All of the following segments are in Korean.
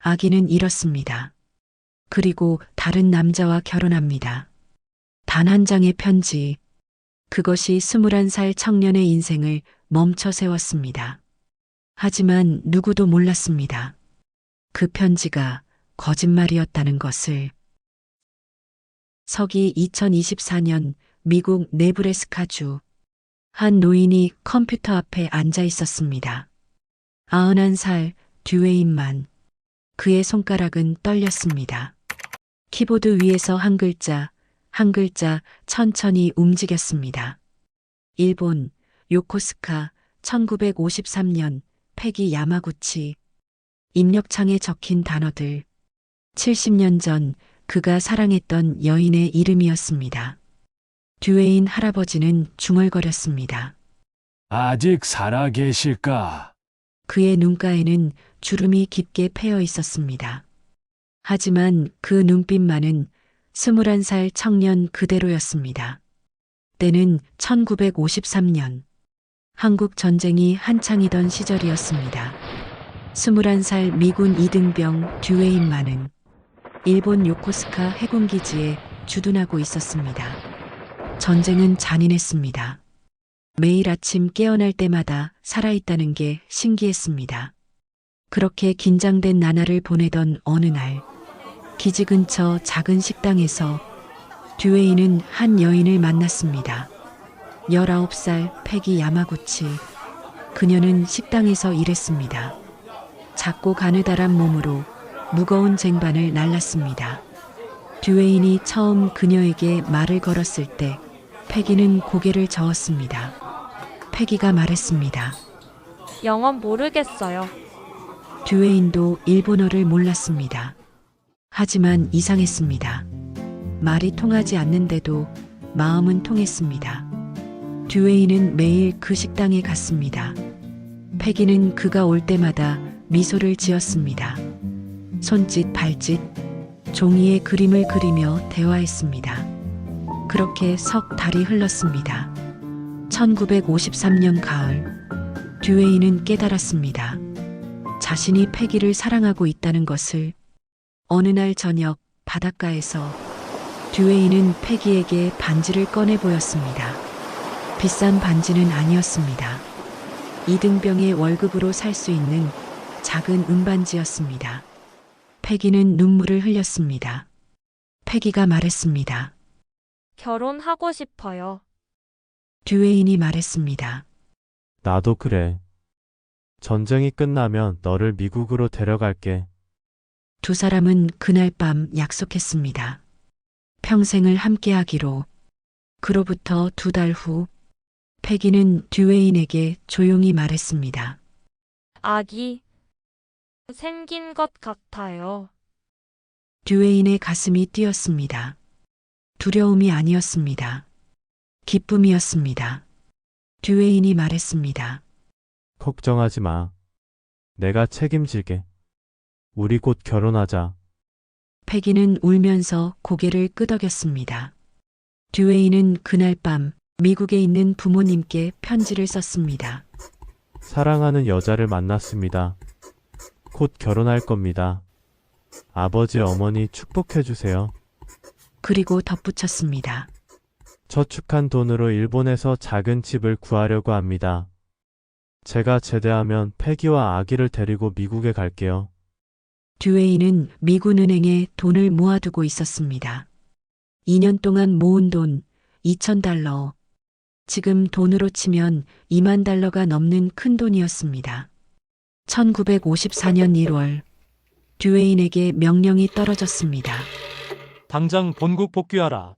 아기는 잃었습니다. 그리고 다른 남자와 결혼합니다. 단 한 장의 편지. 그것이 21살 청년의 인생을 멈춰 세웠습니다. 하지만 누구도 몰랐습니다. 그 편지가 거짓말이었다는 것을. 서기 2024년 미국 네브래스카주. 한 노인이 컴퓨터 앞에 앉아 있었습니다. 91살 듀웨인만. 그의 손가락은 떨렸습니다. 키보드 위에서 한 글자, 한 글자 천천히 움직였습니다. 일본, 요코스카, 1953년, 패기 야마구치. 입력창에 적힌 단어들. 70년 전 그가 사랑했던 여인의 이름이었습니다. 듀웨인 할아버지는 중얼거렸습니다. 아직 살아 계실까? 그의 눈가에는 주름이 깊게 패여 있었습니다. 하지만 그 눈빛만은 21살 청년 그대로였습니다. 때는 1953년. 한국 전쟁이 한창이던 시절이었습니다. 21살 미군 이등병 듀웨인만은 일본 요코스카 해군기지에 주둔하고 있었습니다. 전쟁은 잔인했습니다. 매일 아침 깨어날 때마다 살아있다는 게 신기했습니다. 그렇게 긴장된 나날을 보내던 어느 날, 기지 근처 작은 식당에서 듀웨인은 한 여인을 만났습니다. 19살 패기 야마구치. 그녀는 식당에서 일했습니다. 작고 가느다란 몸으로 무거운 쟁반을 날랐습니다. 듀웨인이 처음 그녀에게 말을 걸었을 때 패기는 고개를 저었습니다. 패기가 말했습니다. 영어 모르겠어요. 듀웨인도 일본어를 몰랐습니다. 하지만 이상했습니다. 말이 통하지 않는데도 마음은 통했습니다. 듀웨인은 매일 그 식당에 갔습니다. 패기는 그가 올 때마다 미소를 지었습니다. 손짓, 발짓, 종이에 그림을 그리며 대화했습니다. 그렇게 석 달이 흘렀습니다. 1953년 가을, 듀웨인은 깨달았습니다. 자신이 패기를 사랑하고 있다는 것을. 어느 날 저녁 바닷가에서 듀웨인은 패기에게 반지를 꺼내 보였습니다. 비싼 반지는 아니었습니다. 이등병의 월급으로 살 수 있는 작은 은반지였습니다. 패기는 눈물을 흘렸습니다. 패기가 말했습니다. 결혼하고 싶어요. 듀웨인이 말했습니다. 나도 그래. 전쟁이 끝나면 너를 미국으로 데려갈게. 두 사람은 그날 밤 약속했습니다. 평생을 함께하기로. 그로부터 2달 후, 패기는 듀웨인에게 조용히 말했습니다. 아기 생긴 것 같아요. 듀웨인의 가슴이 뛰었습니다. 두려움이 아니었습니다. 기쁨이었습니다. 듀웨인이 말했습니다. 걱정하지 마. 내가 책임질게. 우리 곧 결혼하자. 패기는 울면서 고개를 끄덕였습니다. 듀웨인은 그날 밤 미국에 있는 부모님께 편지를 썼습니다. 사랑하는 여자를 만났습니다. 곧 결혼할 겁니다. 아버지, 어머니 축복해 주세요. 그리고 덧붙였습니다. 저축한 돈으로 일본에서 작은 집을 구하려고 합니다. 제가 제대하면 패기와 아기를 데리고 미국에 갈게요. 듀웨인은 미군 은행에 돈을 모아두고 있었습니다. 2년 동안 모은 돈 2,000달러. 지금 돈으로 치면 2만 달러가 넘는 큰 돈이었습니다. 1954년 1월, 듀웨인에게 명령이 떨어졌습니다. 당장 본국 복귀하라.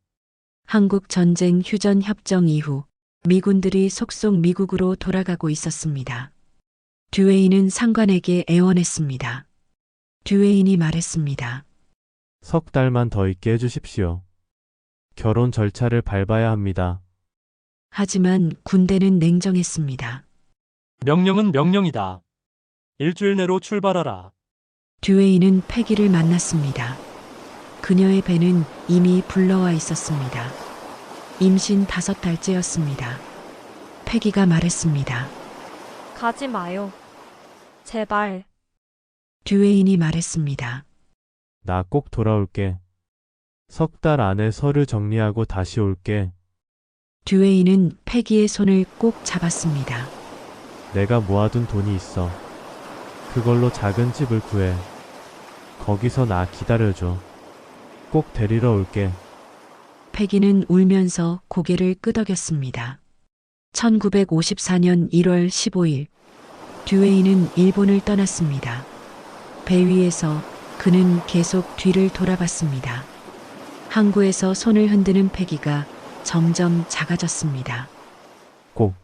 한국 전쟁 휴전 협정 이후 미군들이 속속 미국으로 돌아가고 있었습니다. 듀웨인은 상관에게 애원했습니다. 듀웨인이 말했습니다. 석 달만 더 있게 해주십시오. 결혼 절차를 밟아야 합니다. 하지만 군대는 냉정했습니다. 명령은 명령이다. 일주일 내로 출발하라. 듀웨인은 패기를 만났습니다. 그녀의 배는 이미 불러와 있었습니다. 임신 5달째였습니다. 패기가 말했습니다. 가지 마요. 제발. 듀웨인이 말했습니다. 나 꼭 돌아올게. 석 달 안에 서류 정리하고 다시 올게. 듀웨인은 패기의 손을 꼭 잡았습니다. 내가 모아둔 돈이 있어. 그걸로 작은 집을 구해. 거기서 나 기다려줘. 꼭 데리러 올게. 패기는 울면서 고개를 끄덕였습니다. 1954년 1월 15일, 듀웨인은 일본을 떠났습니다. 배 위에서 그는 계속 뒤를 돌아봤습니다. 항구에서 손을 흔드는 패기가 점점 작아졌습니다. 꼭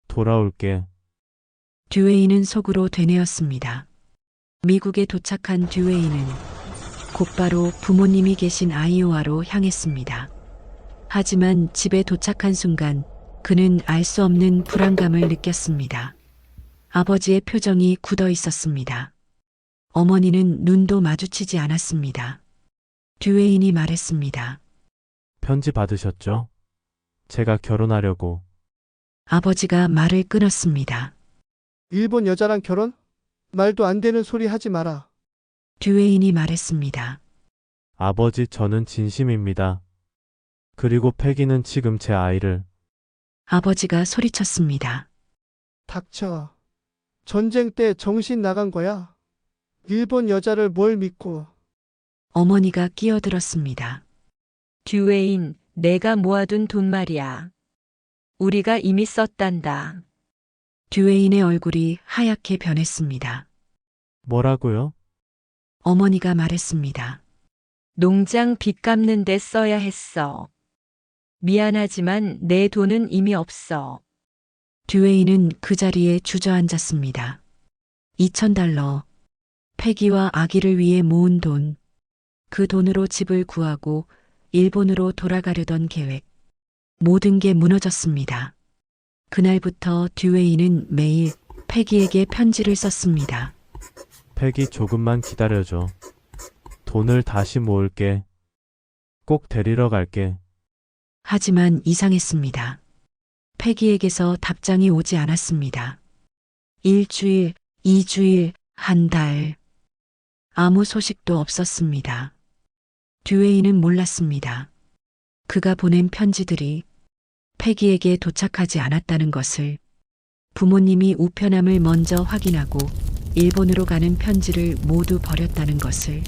돌아올게. 듀웨인은 속으로 되뇌었습니다. 미국에 도착한 듀웨인은 곧바로 부모님이 계신 아이오와로 향했습니다. 하지만 집에 도착한 순간 그는 알 수 없는 불안감을 느꼈습니다. 아버지의 표정이 굳어 있었습니다. 어머니는 눈도 마주치지 않았습니다. 듀웨인이 말했습니다. 편지 받으셨죠? 제가 결혼하려고. 아버지가 말을 끊었습니다. 일본 여자랑 결혼? 말도 안 되는 소리 하지 마라. 듀웨인이 말했습니다. 아버지, 저는 진심입니다. 그리고 패기는 지금 제 아이를. 아버지가 소리쳤습니다. 닥쳐. 전쟁 때 정신 나간 거야. 일본 여자를 뭘 믿고. 어머니가 끼어들었습니다. 듀웨인, 내가 모아둔 돈 말이야. 우리가 이미 썼단다. 듀웨인의 얼굴이 하얗게 변했습니다. 뭐라고요? 어머니가 말했습니다. 농장 빚 갚는 데 써야 했어. 미안하지만 내 돈은 이미 없어. 듀웨인은 그 자리에 주저앉았습니다. 2,000달러. 패기와 아기를 위해 모은 돈. 그 돈으로 집을 구하고 일본으로 돌아가려던 계획. 모든 게 무너졌습니다. 그날부터 듀웨인은 매일 패기에게 편지를 썼습니다. 패기, 조금만 기다려줘. 돈을 다시 모을게. 꼭 데리러 갈게. 하지만 이상했습니다. 패기에게서 답장이 오지 않았습니다. 일주일, 2주일, 한 달. 아무 소식도 없었습니다. 듀웨인은 몰랐습니다. 그가 보낸 편지들이 패기에게 도착하지 않았다는 것을. 부모님이 우편함을 먼저 확인하고 일본으로 가는 편지를 모두 버렸다는 것을.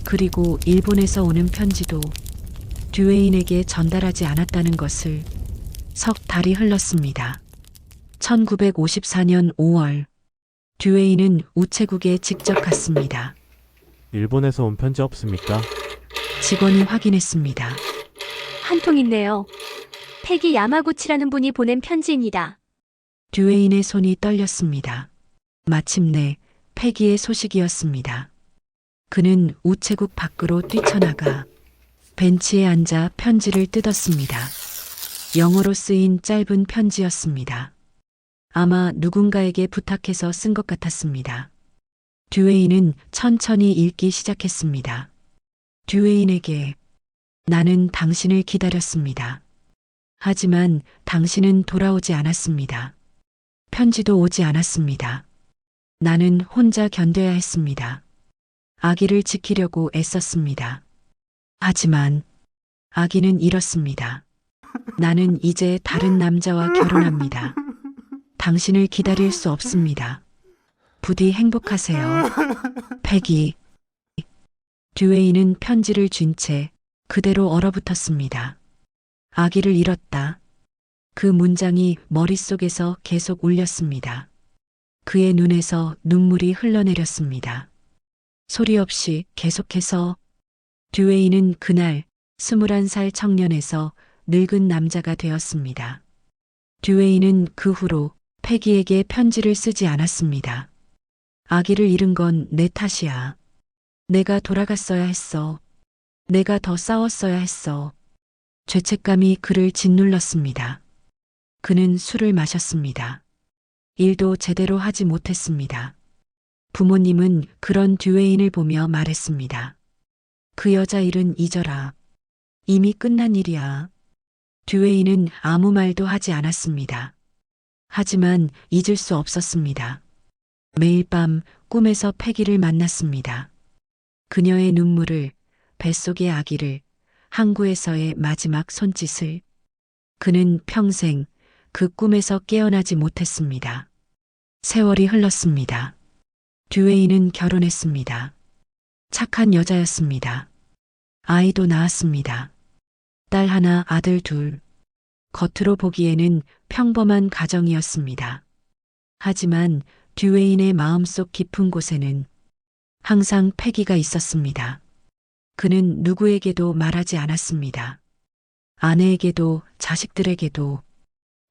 그리고 일본에서 오는 편지도 듀웨인에게 전달하지 않았다는 것을. 석 달이 흘렀습니다. 1954년 5월, 듀웨인은 우체국에 직접 갔습니다. 일본에서 온 편지 없습니까? 직원이 확인했습니다. 한 통 있네요. 패기 야마구치라는 분이 보낸 편지입니다. 듀웨인의 손이 떨렸습니다. 마침내 패기의 소식이었습니다. 그는 우체국 밖으로 뛰쳐나가 벤치에 앉아 편지를 뜯었습니다. 영어로 쓰인 짧은 편지였습니다. 아마 누군가에게 부탁해서 쓴 것 같았습니다. 듀웨인은 천천히 읽기 시작했습니다. 듀웨인에게 나는 당신을 기다렸습니다. 하지만 당신은 돌아오지 않았습니다. 편지도 오지 않았습니다. 나는 혼자 견뎌야 했습니다. 아기를 지키려고 애썼습니다. 하지만 아기는 잃었습니다. 나는 이제 다른 남자와 결혼합니다. 당신을 기다릴 수 없습니다. 부디 행복하세요. 패기. 듀웨인은 편지를 쥔 채 그대로 얼어붙었습니다. 아기를 잃었다. 그 문장이 머릿속에서 계속 울렸습니다. 그의 눈에서 눈물이 흘러내렸습니다. 소리 없이 계속해서 듀웨인은 그날 21살 청년에서 늙은 남자가 되었습니다. 듀웨인은 그 후로 패기에게 편지를 쓰지 않았습니다. 아기를 잃은 건 내 탓이야. 내가 돌아갔어야 했어. 내가 더 싸웠어야 했어. 죄책감이 그를 짓눌렀습니다. 그는 술을 마셨습니다. 일도 제대로 하지 못했습니다. 부모님은 그런 듀웨인을 보며 말했습니다. 그 여자 일은 잊어라. 이미 끝난 일이야. 듀웨인은 아무 말도 하지 않았습니다. 하지만 잊을 수 없었습니다. 매일 밤 꿈에서 패기를 만났습니다. 그녀의 눈물을, 뱃속의 아기를, 항구에서의 마지막 손짓을. 그는 평생 그 꿈에서 깨어나지 못했습니다. 세월이 흘렀습니다. 듀웨이는 결혼했습니다. 착한 여자였습니다. 아이도 낳았습니다. 딸 하나, 아들 둘. 겉으로 보기에는 평범한 가정이었습니다. 하지만 듀웨인의 마음속 깊은 곳에는 항상 패기가 있었습니다. 그는 누구에게도 말하지 않았습니다. 아내에게도 자식들에게도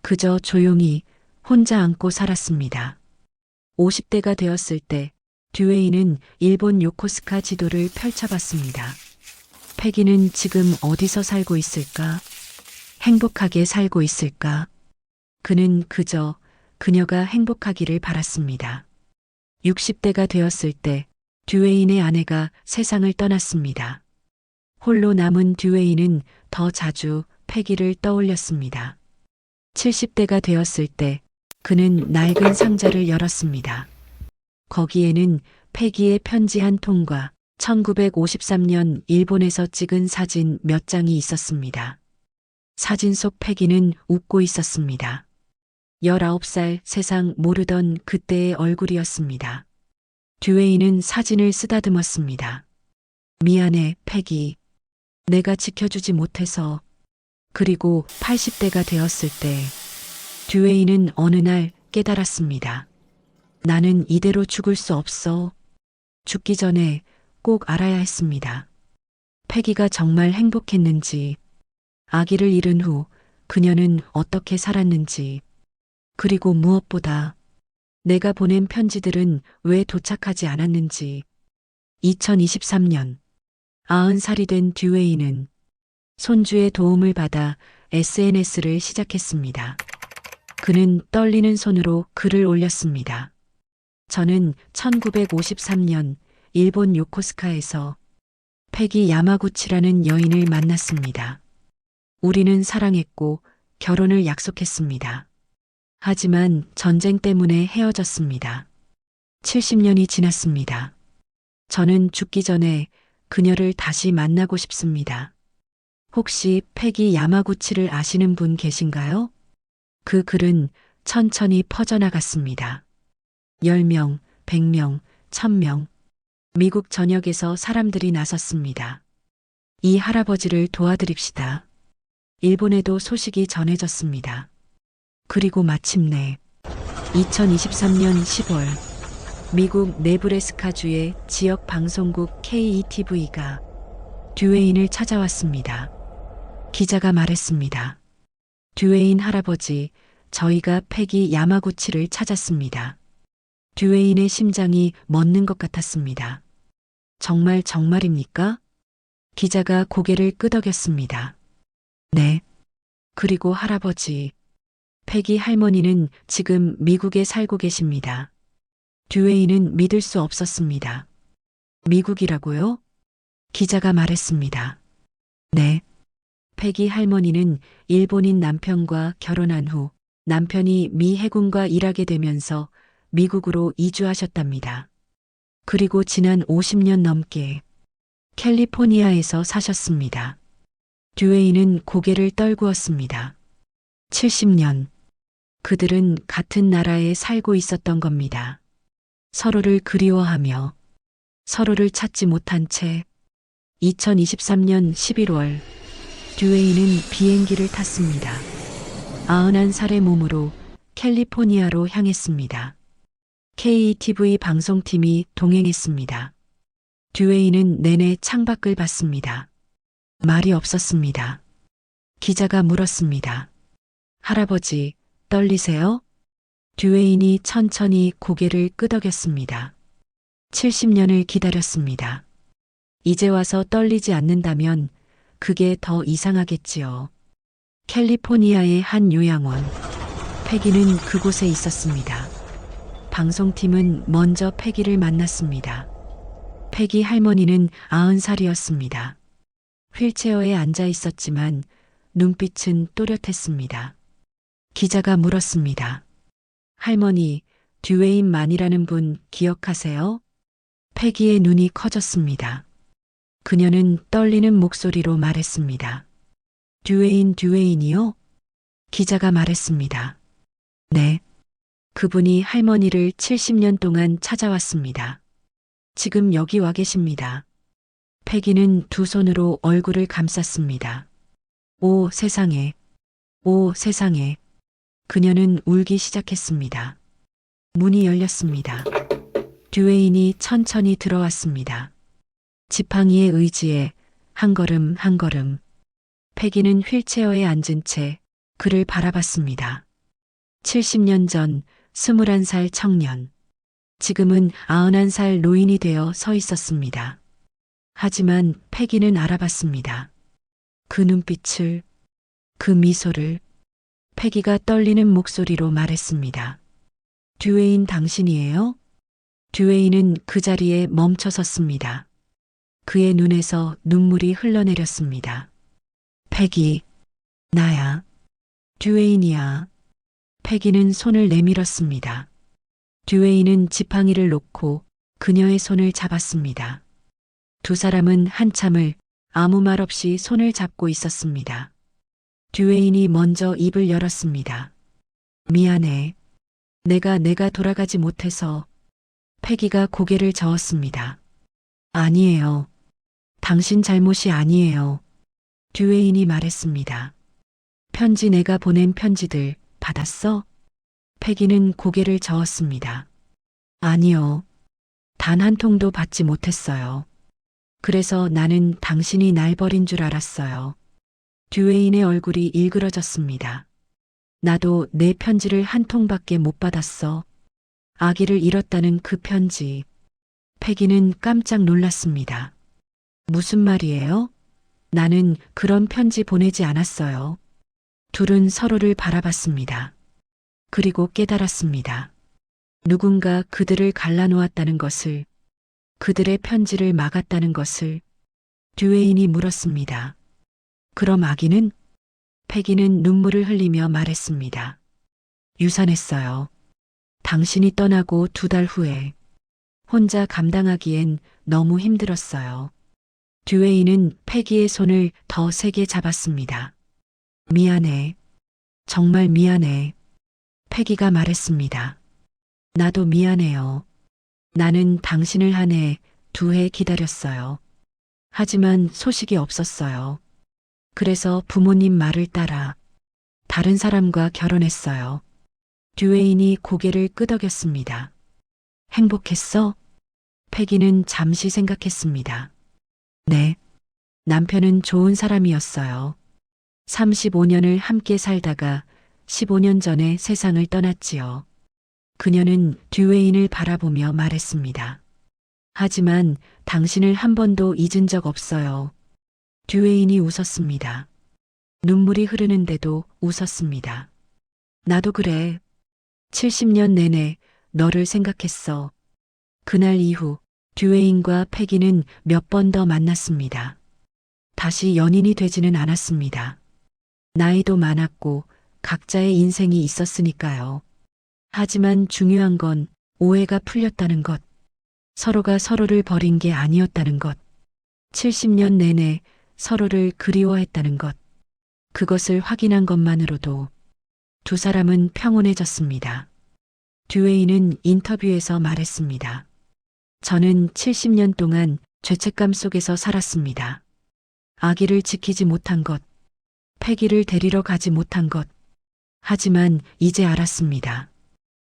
그저 조용히 혼자 안고 살았습니다. 50대가 되었을 때 듀웨인은 일본 요코스카 지도를 펼쳐봤습니다. 패기는 지금 어디서 살고 있을까? 행복하게 살고 있을까? 그는 그저 그녀가 행복하기를 바랐습니다. 60대가 되었을 때 듀웨인의 아내가 세상을 떠났습니다. 홀로 남은 듀웨인은 더 자주 패기를 떠올렸습니다. 70대가 되었을 때 그는 낡은 상자를 열었습니다. 거기에는 패기의 편지 한 통과 1953년 일본에서 찍은 사진 몇 장이 있었습니다. 사진 속 패기는 웃고 있었습니다. 19살 세상 모르던 그때의 얼굴이었습니다. 듀웨인은 사진을 쓰다듬었습니다. 미안해, 패기. 내가 지켜주지 못해서. 그리고 80대가 되었을 때 듀웨인은 어느 날 깨달았습니다. 나는 이대로 죽을 수 없어. 죽기 전에 꼭 알아야 했습니다. 패기가 정말 행복했는지, 아기를 잃은 후 그녀는 어떻게 살았는지, 그리고 무엇보다 내가 보낸 편지들은 왜 도착하지 않았는지. 2023년 90살이 된 듀웨이는 손주의 도움을 받아 SNS를 시작했습니다. 그는 떨리는 손으로 글을 올렸습니다. 저는 1953년 일본 요코스카에서 패기 야마구치라는 여인을 만났습니다. 우리는 사랑했고 결혼을 약속했습니다. 하지만 전쟁 때문에 헤어졌습니다. 70년이 지났습니다. 저는 죽기 전에 그녀를 다시 만나고 싶습니다. 혹시 패기 야마구치를 아시는 분 계신가요? 그 글은 천천히 퍼져나갔습니다. 10명, 100명, 1000명. 미국 전역에서 사람들이 나섰습니다. 이 할아버지를 도와드립시다. 일본에도 소식이 전해졌습니다. 그리고 마침내 2023년 10월 미국 네브래스카주의 지역 방송국 KETV가 듀웨인을 찾아왔습니다. 기자가 말했습니다. 듀웨인 할아버지, 저희가 패기 야마구치를 찾았습니다. 듀웨인의 심장이 멎는 것 같았습니다. 정말입니까? 기자가 고개를 끄덕였습니다. 네. 그리고 할아버지, 패기 할머니는 지금 미국에 살고 계십니다. 듀웨인은 믿을 수 없었습니다. 미국이라고요? 기자가 말했습니다. 네. 패기 할머니는 일본인 남편과 결혼한 후 남편이 미 해군과 일하게 되면서 미국으로 이주하셨답니다. 그리고 지난 50년 넘게 캘리포니아에서 사셨습니다. 듀웨인은 고개를 떨구었습니다. 70년. 그들은 같은 나라에 살고 있었던 겁니다. 서로를 그리워하며 서로를 찾지 못한 채 2023년 11월 듀웨인은 비행기를 탔습니다. 91살의 몸으로 캘리포니아로 향했습니다. KETV 방송팀이 동행했습니다. 듀웨인은 내내 창밖을 봤습니다. 말이 없었습니다. 기자가 물었습니다. 할아버지, 떨리세요? 듀웨인이 천천히 고개를 끄덕였습니다. 70년을 기다렸습니다. 이제 와서 떨리지 않는다면 그게 더 이상하겠지요. 캘리포니아의 한 요양원. 패기는 그곳에 있었습니다. 방송팀은 먼저 패기를 만났습니다. 패기 할머니는 90살이었습니다. 휠체어에 앉아 있었지만 눈빛은 또렷했습니다. 기자가 물었습니다. 할머니, 듀웨인만이라는 분 기억하세요? 패기의 눈이 커졌습니다. 그녀는 떨리는 목소리로 말했습니다. 듀웨인이요? 기자가 말했습니다. 네. 그분이 할머니를 70년 동안 찾아왔습니다. 지금 여기 와 계십니다. 패기는 두 손으로 얼굴을 감쌌습니다. 오 세상에, 오 세상에. 그녀는 울기 시작했습니다. 문이 열렸습니다. 듀웨인이 천천히 들어왔습니다. 지팡이의 의지에 한 걸음 한 걸음. 패기는 휠체어에 앉은 채 그를 바라봤습니다. 70년 전 21살 청년. 지금은 91살 노인이 되어 서 있었습니다. 하지만 패기는 알아봤습니다. 그 눈빛을, 그 미소를. 패기가 떨리는 목소리로 말했습니다. 듀웨인 당신이에요? 듀웨인은 그 자리에 멈춰 섰습니다. 그의 눈에서 눈물이 흘러내렸습니다. 패기, 나야. 듀웨인이야. 패기는 손을 내밀었습니다. 듀웨인은 지팡이를 놓고 그녀의 손을 잡았습니다. 두 사람은 한참을 아무 말 없이 손을 잡고 있었습니다. 듀웨인이 먼저 입을 열었습니다. 미안해. 내가 돌아가지 못해서. 패기가 고개를 저었습니다. 아니에요. 당신 잘못이 아니에요. 듀웨인이 말했습니다. 편지 내가 보낸 편지들 받았어? 패기는 고개를 저었습니다. 아니요. 단 한 통도 받지 못했어요. 그래서 나는 당신이 날 버린 줄 알았어요. 듀웨인의 얼굴이 일그러졌습니다. 나도 내 편지를 한 통밖에 못 받았어. 아기를 잃었다는 그 편지. 패기는 깜짝 놀랐습니다. 무슨 말이에요? 나는 그런 편지 보내지 않았어요. 둘은 서로를 바라봤습니다. 그리고 깨달았습니다. 누군가 그들을 갈라놓았다는 것을, 그들의 편지를 막았다는 것을. 듀웨인이 물었습니다. 그럼 아기는? 패기는 눈물을 흘리며 말했습니다. 유산했어요. 당신이 떠나고 2달 후에. 혼자 감당하기엔 너무 힘들었어요. 듀웨인은 패기의 손을 더 세게 잡았습니다. 미안해. 정말 미안해. 패기가 말했습니다. 나도 미안해요. 나는 당신을 한 해, 2해 기다렸어요. 하지만 소식이 없었어요. 그래서 부모님 말을 따라 다른 사람과 결혼했어요. 듀웨인이 고개를 끄덕였습니다. 행복했어? 패기는 잠시 생각했습니다. 네. 남편은 좋은 사람이었어요. 35년을 함께 살다가 15년 전에 세상을 떠났지요. 그녀는 듀웨인을 바라보며 말했습니다. 하지만 당신을 한 번도 잊은 적 없어요. 듀웨인이 웃었습니다. 눈물이 흐르는데도 웃었습니다. 나도 그래. 70년 내내 너를 생각했어. 그날 이후 듀웨인과 패기는 몇 번 더 만났습니다. 다시 연인이 되지는 않았습니다. 나이도 많았고 각자의 인생이 있었으니까요. 하지만 중요한 건 오해가 풀렸다는 것. 서로가 서로를 버린 게 아니었다는 것. 70년 내내 서로를 그리워했다는 것. 그것을 확인한 것만으로도 두 사람은 평온해졌습니다. 듀웨인은 인터뷰에서 말했습니다. 저는 70년 동안 죄책감 속에서 살았습니다. 아기를 지키지 못한 것, 패기를 데리러 가지 못한 것. 하지만 이제 알았습니다.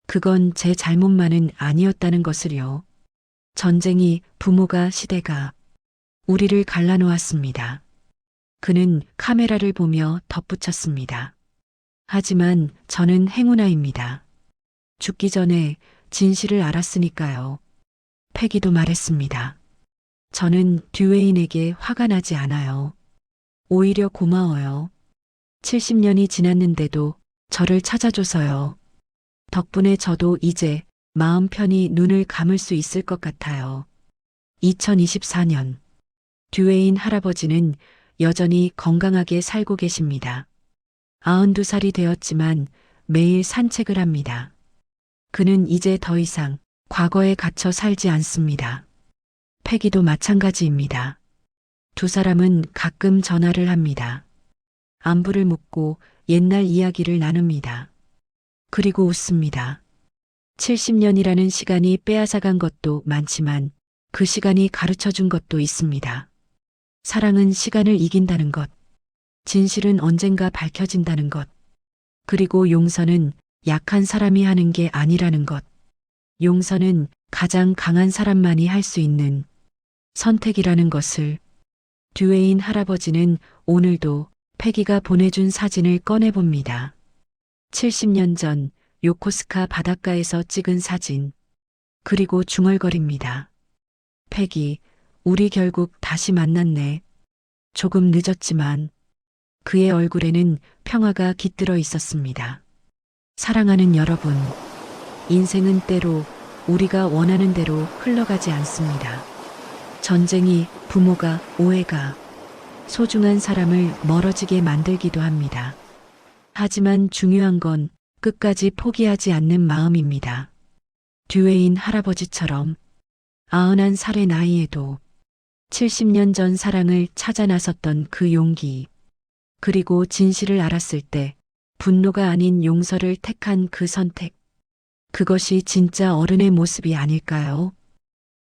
그건 제 잘못만은 아니었다는 것을요. 전쟁이, 부모가, 시대가 우리를 갈라놓았습니다. 그는 카메라를 보며 덧붙였습니다. 하지만 저는 행운아입니다. 죽기 전에 진실을 알았으니까요. 패기도 말했습니다. 저는 듀웨인에게 화가 나지 않아요. 오히려 고마워요. 70년이 지났는데도 저를 찾아줘서요. 덕분에 저도 이제 마음 편히 눈을 감을 수 있을 것 같아요. 2024년. 듀웨인 할아버지는 여전히 건강하게 살고 계십니다. 92살이 되었지만 매일 산책을 합니다. 그는 이제 더 이상 과거에 갇혀 살지 않습니다. 패기도 마찬가지입니다. 두 사람은 가끔 전화를 합니다. 안부를 묻고 옛날 이야기를 나눕니다. 그리고 웃습니다. 70년이라는 시간이 빼앗아간 것도 많지만 그 시간이 가르쳐 준 것도 있습니다. 사랑은 시간을 이긴다는 것, 진실은 언젠가 밝혀진다는 것, 그리고 용서는 약한 사람이 하는 게 아니라는 것. 용서는 가장 강한 사람만이 할 수 있는 선택이라는 것을. 듀웨인 할아버지는 오늘도 패기가 보내준 사진을 꺼내봅니다. 70년 전 요코스카 바닷가에서 찍은 사진. 그리고 중얼거립니다. 패기, 우리 결국 다시 만났네. 조금 늦었지만 그의 얼굴에는 평화가 깃들어 있었습니다. 사랑하는 여러분, 인생은 때로 우리가 원하는 대로 흘러가지 않습니다. 전쟁이, 부모가, 오해가 소중한 사람을 멀어지게 만들기도 합니다. 하지만 중요한 건 끝까지 포기하지 않는 마음입니다. 듀웨인 할아버지처럼 91살의 나이에도 70년 전 사랑을 찾아 나섰던 그 용기, 그리고 진실을 알았을 때 분노가 아닌 용서를 택한 그 선택, 그것이 진짜 어른의 모습이 아닐까요?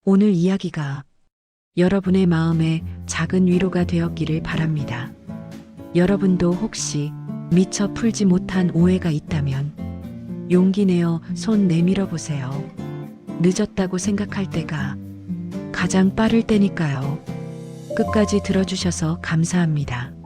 오늘 이야기가 여러분의 마음에 작은 위로가 되었기를 바랍니다. 여러분도 혹시 미처 풀지 못한 오해가 있다면 용기 내어 손 내밀어 보세요. 늦었다고 생각할 때가 가장 빠를 때니까요. 끝까지 들어주셔서 감사합니다.